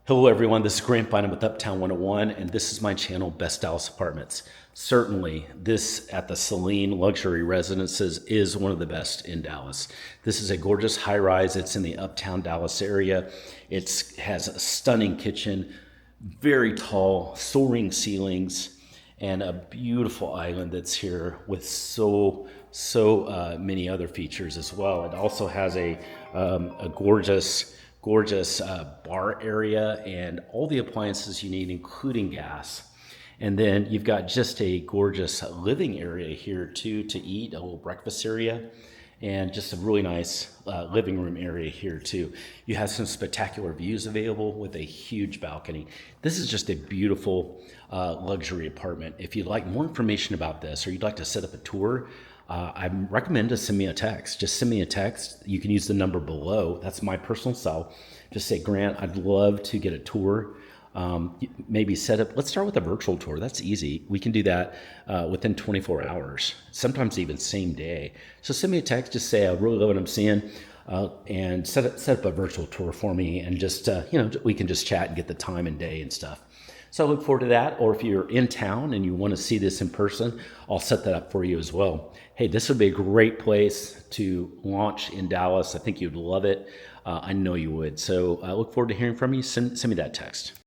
Hello everyone, this is Grant Bynum with Uptown 101, and this is my channel, Best Dallas Apartments. Certainly, this at the Selene Luxury Residences is one of the best in Dallas. This is a gorgeous high-rise. It's in the Uptown Dallas area. It has a stunning kitchen, very tall, soaring ceilings, and a beautiful island that's here with so many other features as well. It also has a gorgeous bar area and all the appliances you need, including gas. And then you've got just a gorgeous living area here too to eat, a little breakfast area, and just a really nice living room area here too. You have some spectacular views available with a huge balcony. This is just a beautiful luxury apartment. If you'd like more information about this or you'd like to set up a tour, I recommend to send me a text. Just send me a text. You can use the number below. That's my personal cell. Just say, Grant, I'd love to get a tour. Maybe set up, let's start with a virtual tour. That's easy. We can do that within 24 hours, sometimes even same day. So send me a text, just say, I really love what I'm seeing, and set up a virtual tour for me, and just, we can just chat and get the time and day and stuff. So I look forward to that. Or if you're in town and you want to see this in person, I'll set that up for you as well. Hey, this would be a great place to launch in Dallas. I think you'd love it. I know you would. So I look forward to hearing from you. Send me that text.